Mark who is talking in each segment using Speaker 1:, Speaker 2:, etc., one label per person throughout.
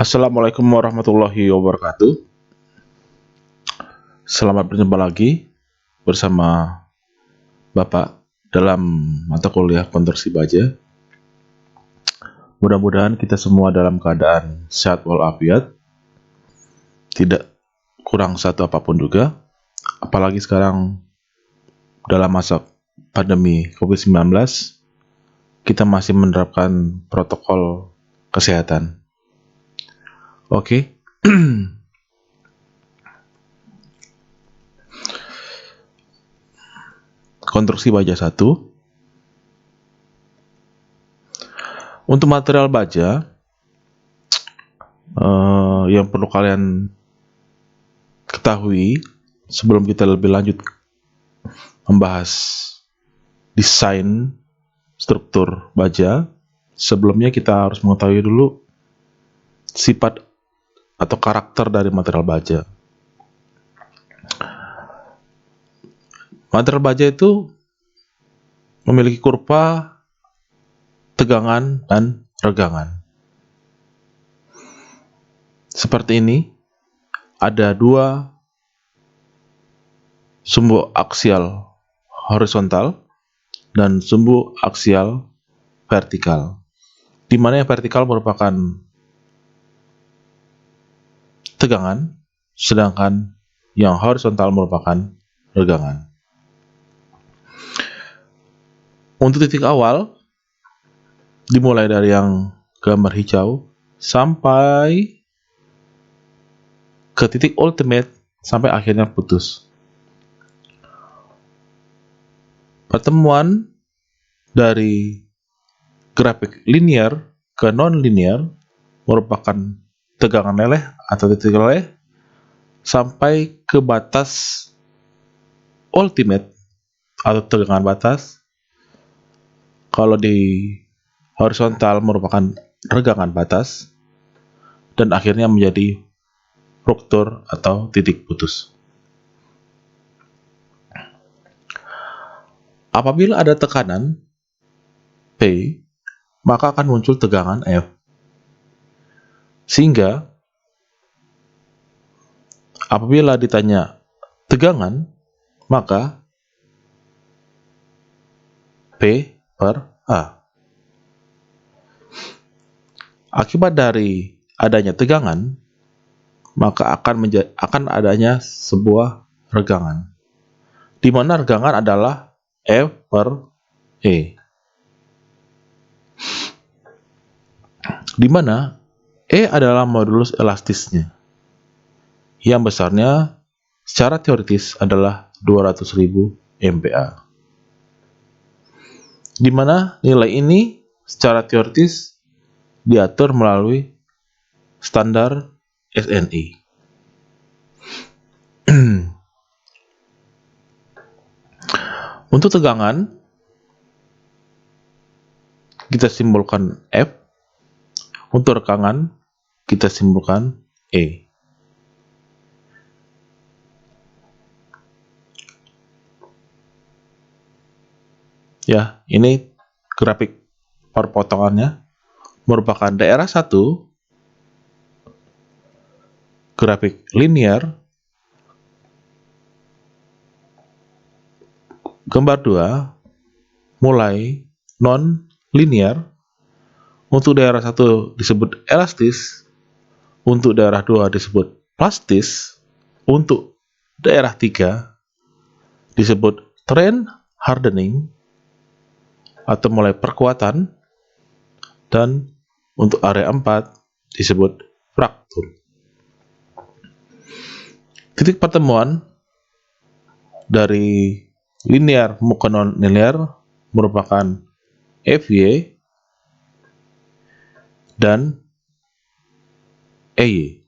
Speaker 1: Assalamualaikum warahmatullahi wabarakatuh. Selamat berjumpa lagi bersama Bapak dalam mata kuliah konstruksi baja. Mudah-mudahan kita semua dalam keadaan sehat walafiat, tidak kurang satu apapun juga. Apalagi sekarang dalam masa pandemi COVID-19, kita masih menerapkan protokol kesehatan. Oke. Konstruksi baja 1. Untuk material baja yang perlu kalian ketahui sebelum kita lebih lanjut membahas desain struktur baja, sebelumnya kita harus mengetahui dulu sifat atau karakter dari material baja. Material baja itu memiliki kurva tegangan dan regangan. Seperti ini, ada dua sumbu aksial horizontal dan sumbu aksial vertikal, di mana yang vertikal merupakan tegangan, sedangkan yang horizontal merupakan regangan. Untuk titik awal, dimulai dari yang gambar hijau sampai ke titik ultimate sampai akhirnya putus. Pertemuan dari grafik linear ke non-linear merupakan tegangan leleh atau titik leleh sampai ke batas ultimate atau tegangan batas. Kalau di horizontal merupakan regangan batas dan akhirnya menjadi ruptur atau titik putus. Apabila ada tekanan P, maka akan muncul tegangan F. Sehingga apabila ditanya tegangan, maka P per A. Akibat dari adanya tegangan, maka akan adanya sebuah regangan, di mana regangan adalah F per E, di mana E adalah modulus elastisnya, yang besarnya secara teoritis adalah 200.000 MPa, di mana nilai ini secara teoritis diatur melalui standar SNI. Untuk tegangan, kita simbolkan F. Untuk regangan, kita simbolkan E. Ya, ini grafik perpotongannya merupakan daerah 1, grafik linear, gambar 2, mulai non-linear. Untuk daerah 1 disebut elastis, untuk daerah 2 disebut plastis, untuk daerah 3 disebut trend hardening atau mulai perkuatan, dan untuk area 4 disebut fraktur. Titik pertemuan dari linear ke non-linear merupakan FY dan EY,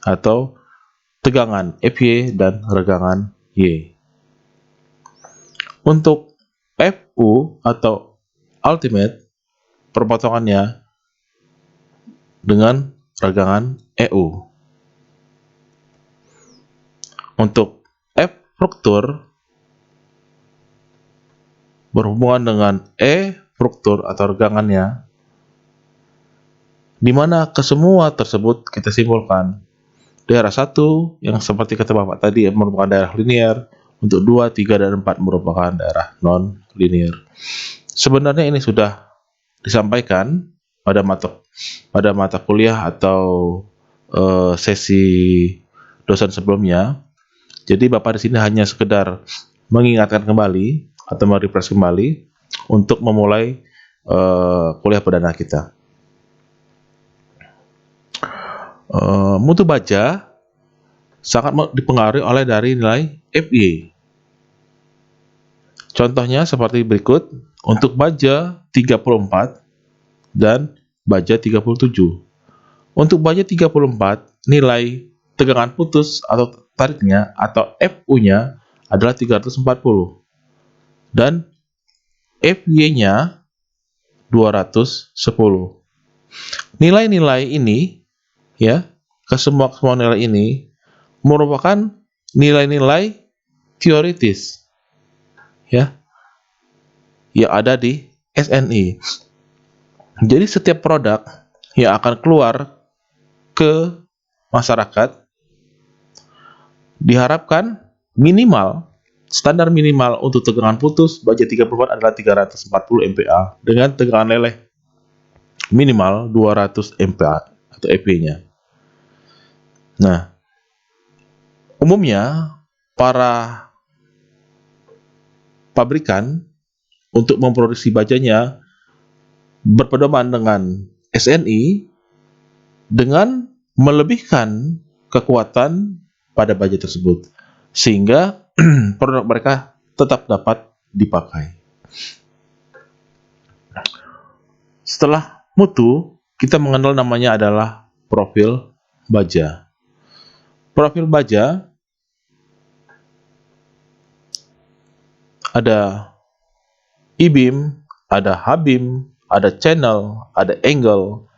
Speaker 1: atau tegangan FY dan regangan Y. Untuk FU atau ultimate, perpotongannya dengan regangan EU. Untuk F struktur berhubungan dengan E struktur atau regangannya di mana kesemua tersebut kita simpulkan. Daerah 1 yang seperti kata Bapak tadi merupakan daerah linear, untuk 2, 3, dan 4 merupakan daerah non-linear. Sebenarnya ini sudah disampaikan pada mata kuliah atau sesi dosen sebelumnya. Jadi Bapak di sini hanya sekedar mengingatkan kembali atau merefresh kembali untuk memulai kuliah perdana kita. Mutu baja sangat dipengaruhi oleh dari nilai FY. Contohnya seperti berikut. Untuk baja 34 dan baja 37. Untuk baja 34, nilai tegangan putus atau tariknya atau FU-nya adalah 340 dan FY-nya 210. Nilai-nilai ini ya, kesemua nilai ini merupakan nilai-nilai teoritis ya yang ada di SNI. Jadi setiap produk yang akan keluar ke masyarakat diharapkan standar minimal untuk tegangan putus baja 34 adalah 340 MPa dengan tegangan leleh minimal 200 MPa atau FP-nya. Nah, umumnya para pabrikan untuk memproduksi bajanya berpedoman dengan SNI dengan melebihkan kekuatan pada baja tersebut sehingga produk mereka tetap dapat dipakai. Setelah mutu, kita mengenal namanya adalah profil baja. Profil baja ada I-beam, ada H-beam, ada channel, ada angle,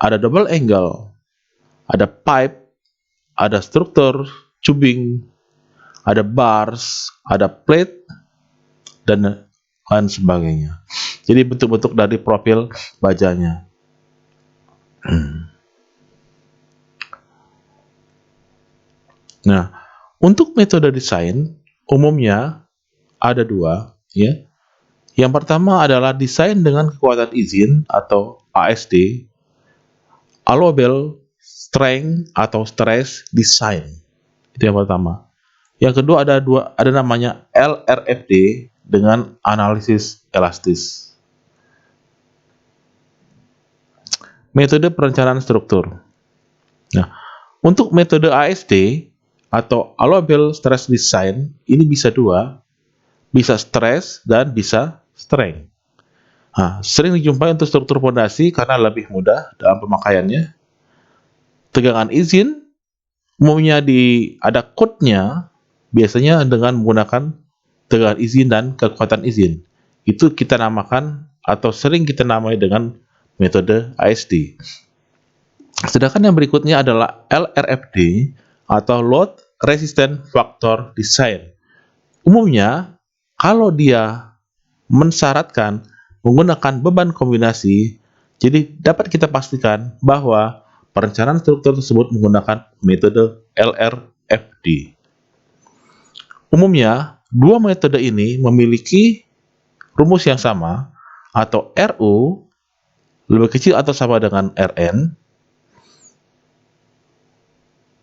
Speaker 1: ada double angle, ada pipe, ada struktur tubing, ada bars, ada plate, dan lain sebagainya. Jadi bentuk-bentuk dari profil bajanya. Nah, untuk metode desain umumnya ada dua, ya. Yang pertama adalah desain dengan kekuatan izin atau ASD, allowable strength atau stress design. Itu yang pertama. Yang kedua ada namanya LRFD dengan analisis elastis. Metode perencanaan struktur. Nah, untuk metode ASD atau allowable stress design ini bisa dua, bisa stress dan bisa strength. Nah, sering dijumpai untuk struktur fondasi karena lebih mudah dalam pemakaiannya. Tegangan izin umumnya ada code-nya, biasanya dengan menggunakan tegangan izin dan kekuatan izin. Itu kita namakan atau sering kita namai dengan metode ASD. Sedangkan yang berikutnya adalah LRFD atau Load Resistant Factor Design. Umumnya, kalau dia mensyaratkan menggunakan beban kombinasi, jadi dapat kita pastikan bahwa perencanaan struktur tersebut menggunakan metode LRFD. Umumnya, dua metode ini memiliki rumus yang sama atau RU lebih kecil atau sama dengan RN,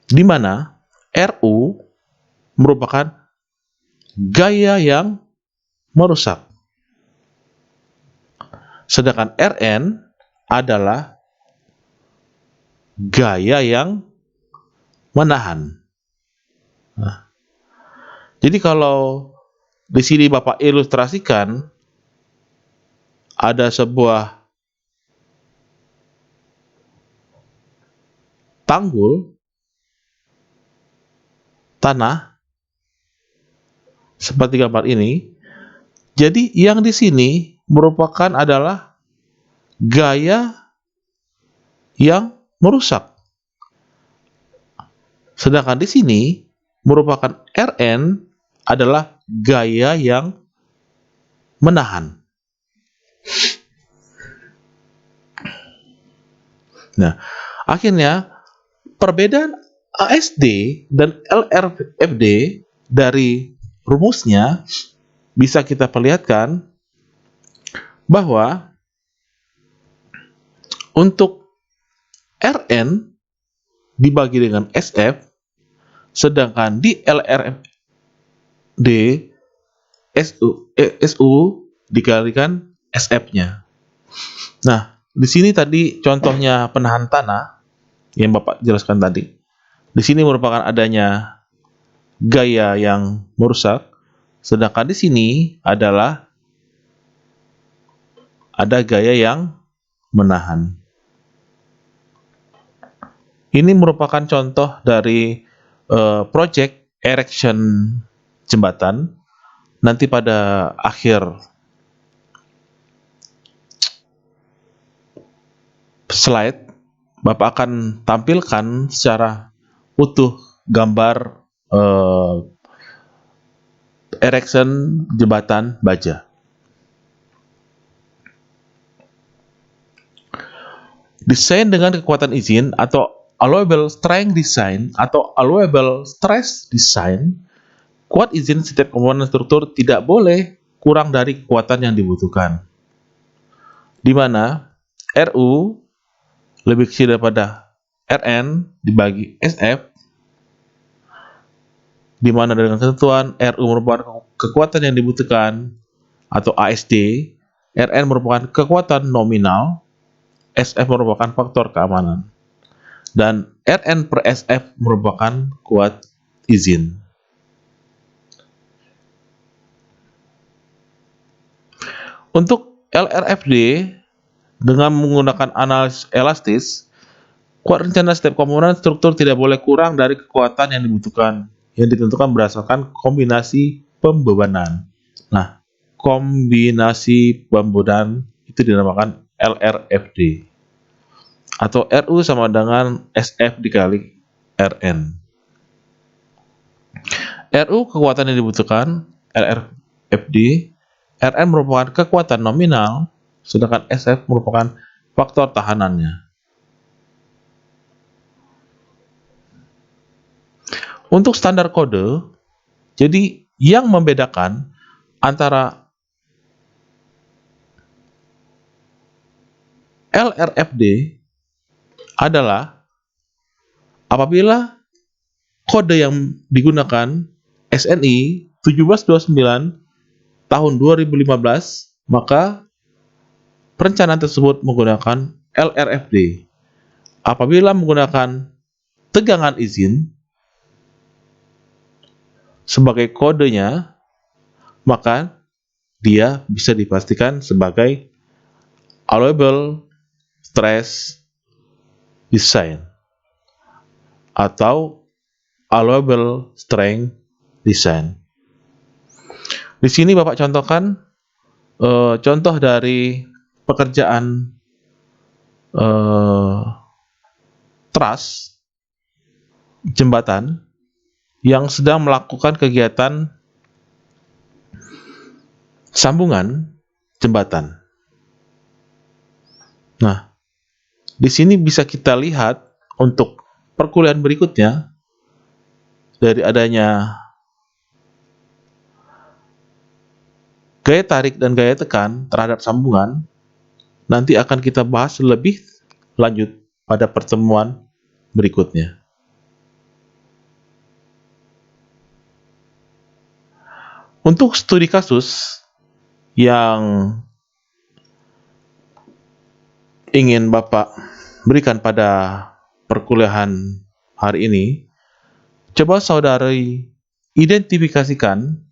Speaker 1: di mana RU merupakan gaya yang merusak, sedangkan RN adalah gaya yang menahan. Nah, jadi kalau di sini Bapak ilustrasikan ada sebuah tanggul tanah seperti gambar ini. Jadi yang di sini merupakan adalah gaya yang merusak. Sedangkan di sini merupakan RN adalah gaya yang menahan. Nah, akhirnya perbedaan ASD dan LRFD dari rumusnya bisa kita perlihatkan bahwa untuk Rn dibagi dengan SF, sedangkan di LRFD SU dikalikan SF-nya. Nah, di sini tadi contohnya penahan tanah yang Bapak jelaskan tadi. Di sini merupakan adanya gaya yang merusak, sedangkan di sini adalah ada gaya yang menahan. Ini merupakan contoh dari project erection jembatan. Nanti pada akhir slide, Bapak akan tampilkan secara utuh gambar erection jembatan baja. Desain dengan kekuatan izin atau allowable strength design atau allowable stress design, kuat izin setiap komponen struktur tidak boleh kurang dari kekuatan yang dibutuhkan. Di mana RU lebih kecil daripada Rn dibagi SF, di mana dengan ketentuan RU merupakan kekuatan yang dibutuhkan atau ASD, Rn merupakan kekuatan nominal, SF merupakan faktor keamanan, dan Rn per SF merupakan kuat izin. Untuk LRFD, dengan menggunakan analisis elastis, kuat rencana setiap komponen struktur tidak boleh kurang dari kekuatan yang dibutuhkan, yang ditentukan berdasarkan kombinasi pembebanan. Nah, kombinasi pembebanan itu dinamakan LRFD. Atau RU sama dengan SF dikali Rn. RU kekuatan yang dibutuhkan, LRFD, Rn merupakan kekuatan nominal, sedangkan SF merupakan faktor tahanannya. Untuk standar kode, jadi yang membedakan antara LRFD adalah apabila kode yang digunakan SNI 1729 tahun 2015, maka perencanaan tersebut menggunakan LRFD. Apabila menggunakan tegangan izin sebagai kodenya, maka dia bisa dipastikan sebagai allowable stress design atau allowable strength design. Di sini Bapak contohkan contoh dari pekerjaan truss jembatan yang sedang melakukan kegiatan sambungan jembatan. Nah, di sini bisa kita lihat untuk perkuliahan berikutnya dari adanya gaya tarik dan gaya tekan terhadap sambungan, nanti akan kita bahas lebih lanjut pada pertemuan berikutnya. Untuk studi kasus yang ingin Bapak berikan pada perkuliahan hari ini, coba saudari identifikasikan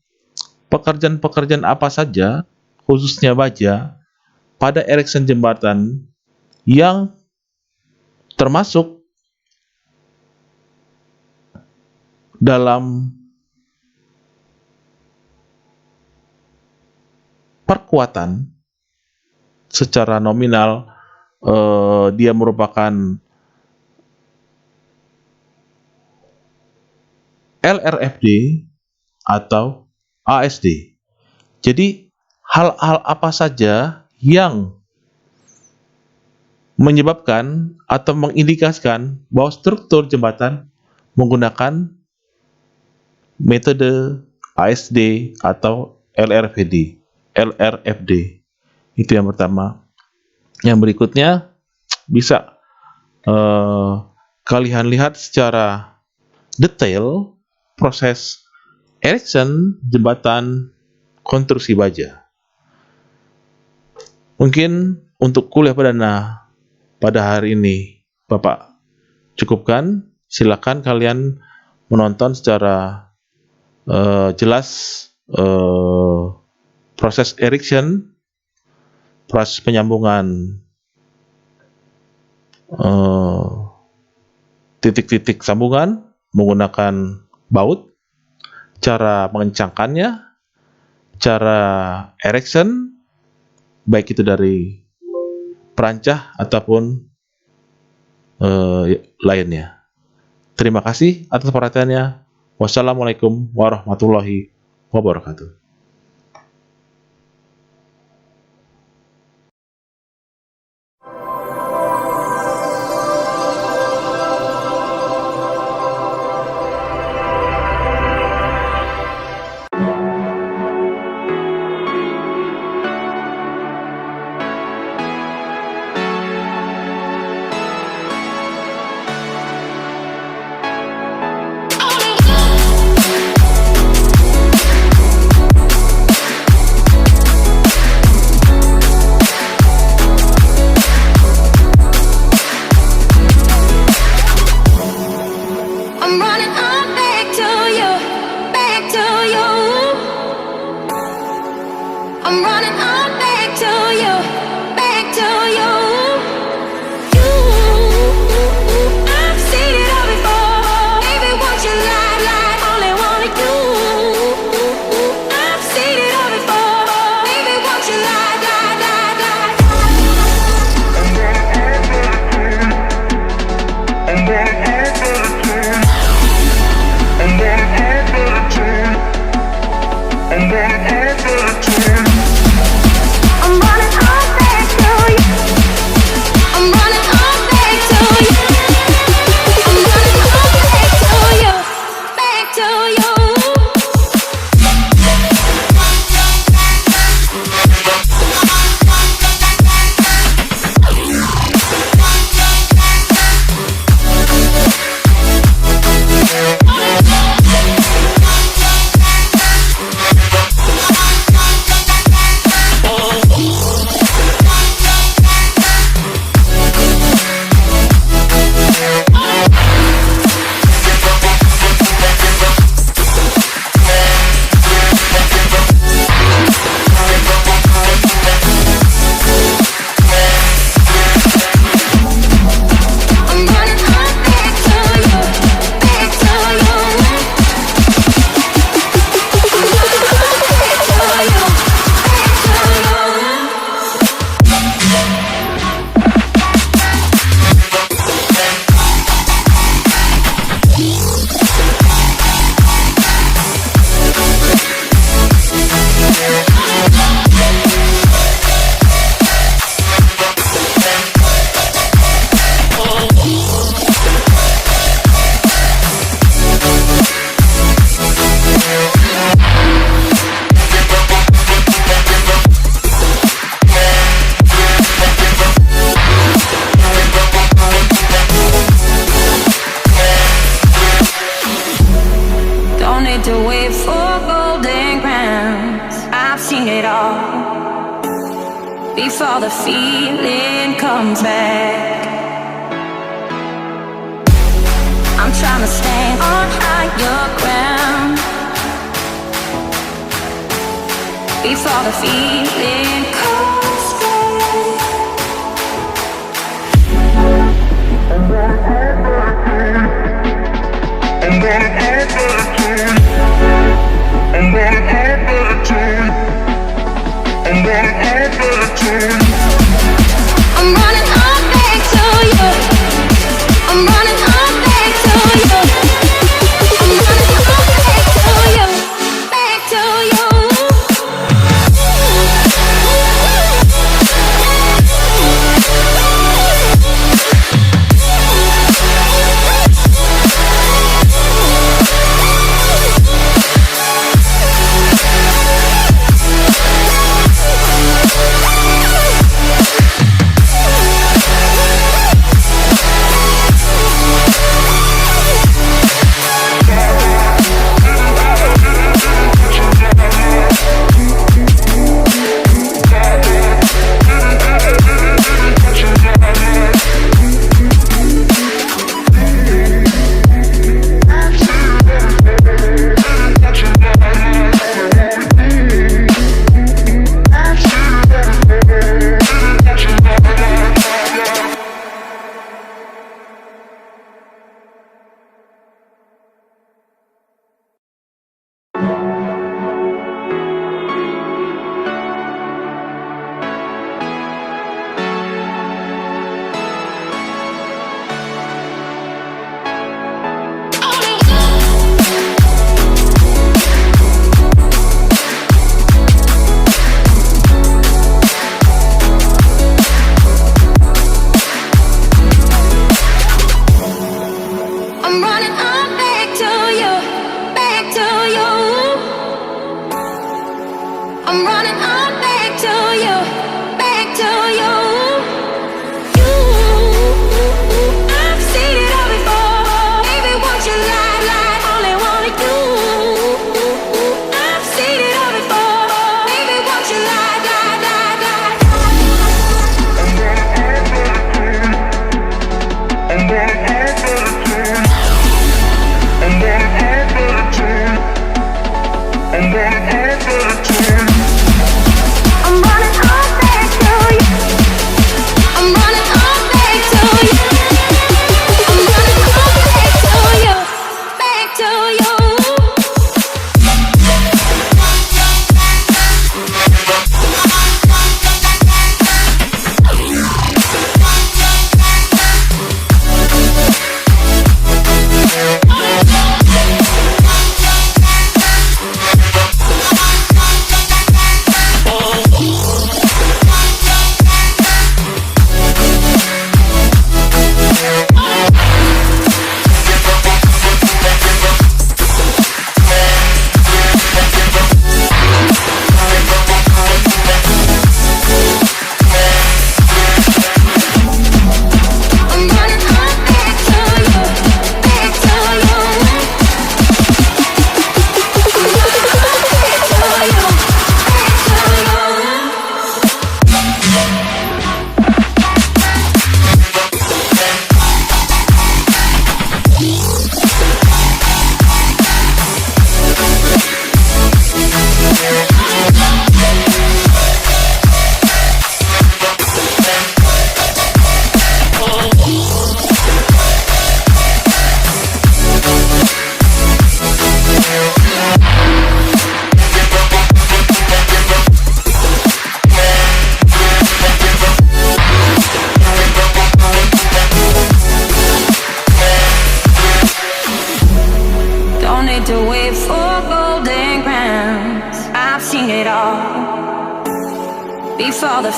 Speaker 1: pekerjaan-pekerjaan apa saja, khususnya baja, pada erection jembatan yang termasuk dalam perkuatan secara nominal. Dia merupakan LRFD atau ASD. Jadi hal-hal apa saja yang menyebabkan atau mengindikasikan bahwa struktur jembatan menggunakan metode ASD atau LRFD. Itu yang pertama. Yang berikutnya bisa kalian lihat secara detail proses erection jembatan konstruksi baja. Mungkin untuk kuliah perdana pada hari ini Bapak cukupkan. Silakan kalian menonton secara jelas proses erection, proses penyambungan titik-titik sambungan menggunakan baut, cara mengencangkannya, cara erection, baik itu dari perancah ataupun lainnya. Terima kasih atas perhatiannya. Wassalamualaikum warahmatullahi wabarakatuh.
Speaker 2: I'm running on back to you, back to you. I'm running on back to you, back to you. You, I've seen it all before. Baby, won't you lie, lie, only wanna you. I've seen it all before. Baby, won't you lie, lie, lie, lie. I'm running on back to you. I'm running on back to you. I'm running on back to you, back to you. I'm running on back to you, back to you. I'm running on back to you, back to you. Don't need to wait for golden crowns. I've seen it all before the feeling comes back. I'm trying to stand on higher ground before the feeling comes back. I'm running on back to you. I'm running on back to you. I'm running on back to you, back to you.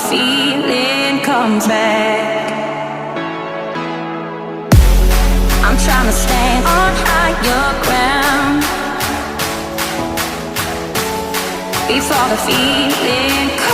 Speaker 2: feeling comes back. I'm trying to stand on higher ground before the feeling